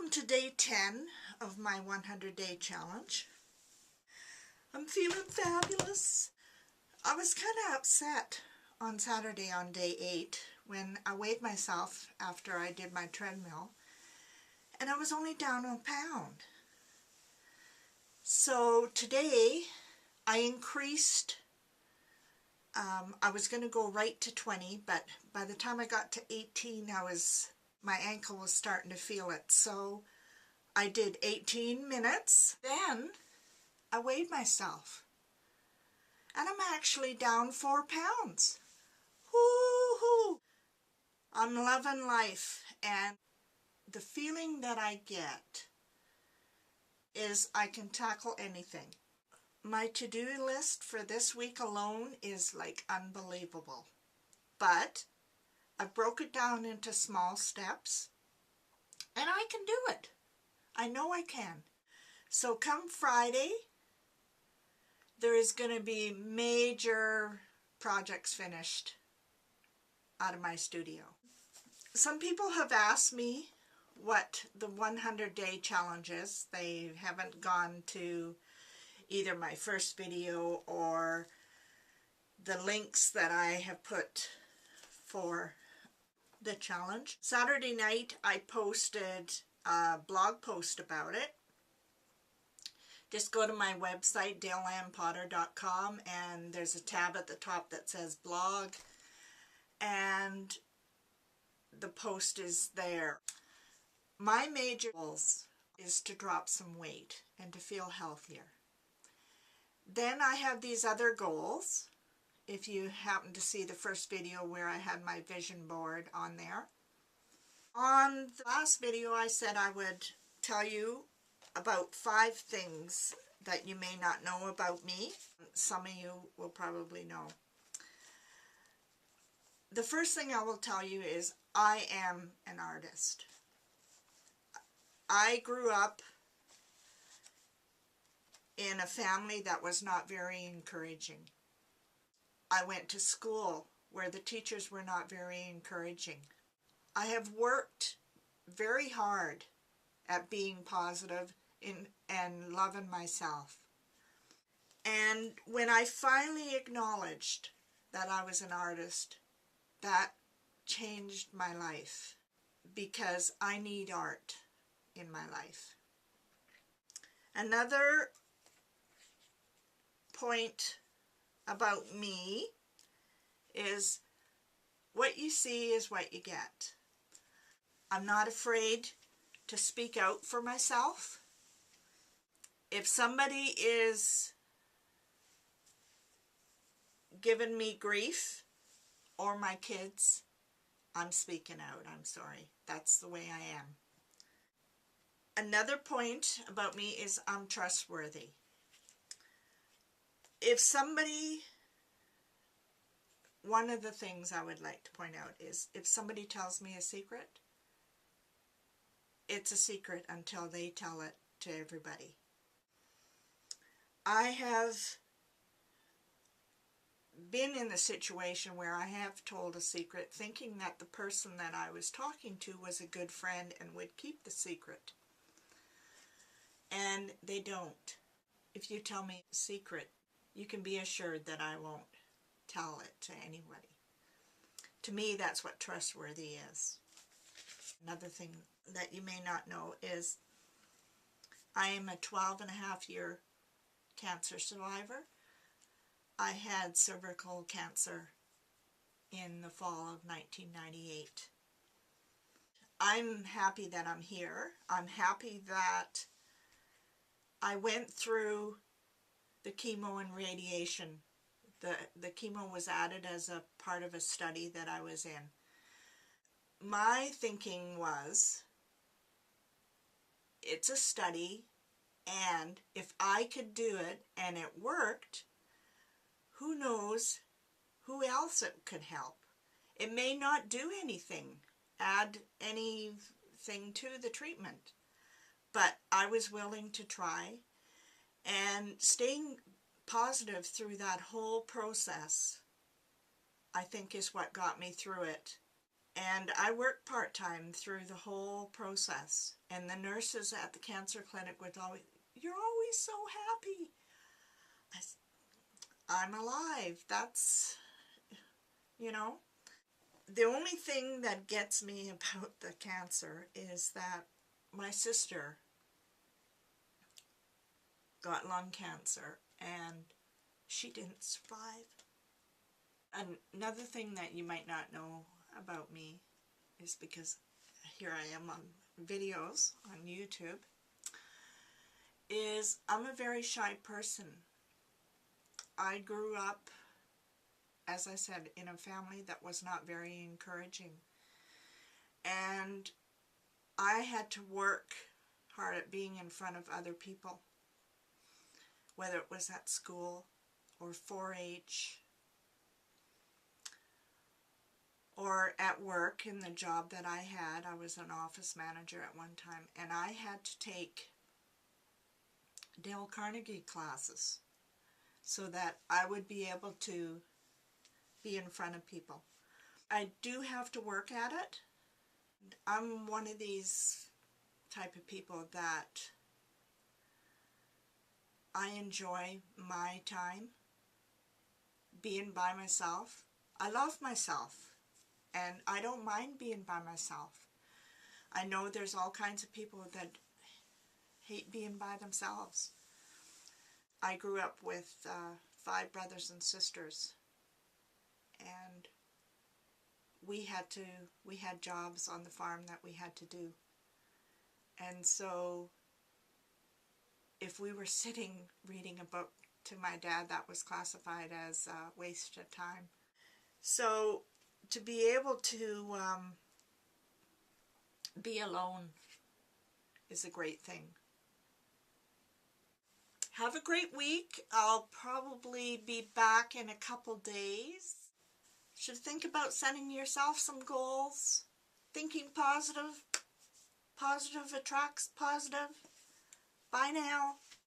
Welcome to day 10 of my 100-day challenge. I'm feeling fabulous. I was kind of upset on Saturday on day 8 when I weighed myself after I did my treadmill, and I was only down a pound. So today I increased. I was going to go right to 20, but by the time I got to 18, my ankle was starting to feel it. So I did 18 minutes. Then I weighed myself, and I'm actually down 4 pounds. Woo-hoo! I'm loving life, and the feeling that I get is I can tackle anything. My to-do list for this week alone is like unbelievable, but I broke it down into small steps, and I can do it. I know I can. So come Friday, there is going to be major projects finished out of my studio. Some people have asked me what the 100-day challenge is. They haven't gone to either my first video or the links that I have put for the challenge. Saturday night I posted a blog post about it. Just go to my website, DaleAnnPotter.com, and there's a tab at the top that says blog, and the post is there. My major goals is to drop some weight and to feel healthier. Then I have these other goals. If you happen to see the first video where I had my vision board on there. On the last video I said I would tell you about 5 things that you may not know about me. Some of you will probably know. The first thing I will tell you is I am an artist. I grew up in a family that was not very encouraging. I went to school where the teachers were not very encouraging. I have worked very hard at being positive and loving myself. And when I finally acknowledged that I was an artist, that changed my life, because I need art in my life. Another point about me is what you see is what you get. I'm not afraid to speak out for myself. If somebody is giving me grief, or my kids, I'm speaking out. I'm sorry. That's the way I am. Another point about me is I'm trustworthy. One of the things I would like to point out is if somebody tells me a secret, it's a secret until they tell it to everybody. I have been in the situation where I have told a secret thinking that the person that I was talking to was a good friend and would keep the secret. And they don't. If you tell me a secret, you can be assured that I won't tell it to anybody. To me, that's what trustworthy is. Another thing that you may not know is I am a 12-and-a-half-year cancer survivor. I had cervical cancer in the fall of 1998. I'm happy that I'm here. I'm happy that I went through the chemo and radiation. The chemo was added as a part of a study that I was in. My thinking was, it's a study, and if I could do it and it worked, who knows who else it could help. It may not do anything, add anything to the treatment, but I was willing to try, and staying positive through that whole process, I think, is what got me through it. And I worked part-time through the whole process. And the nurses at the cancer clinic would always, "You're always so happy." I'm alive. That's, you know. The only thing that gets me about the cancer is that my sister got lung cancer and she didn't survive. Another thing that you might not know about me is because here I am on videos on YouTube, is I'm a very shy person. I grew up, as I said, in a family that was not very encouraging. And I had to work hard at being in front of other people, whether it was at school or 4-H or at work in the job that I had. I was an office manager at one time, and I had to take Dale Carnegie classes so that I would be able to be in front of people. I do have to work at it. I'm one of these type of people that I enjoy my time being by myself. I love myself, and I don't mind being by myself. I know there's all kinds of people that hate being by themselves. I grew up with 5 brothers and sisters, and we had jobs on the farm that we had to do. And so if we were sitting reading a book to my dad, that was classified as a waste of time. So to be able to be alone is a great thing. Have a great week. I'll probably be back in a couple days. Should think about setting yourself some goals. Thinking positive. Positive attracts positive. Bye now.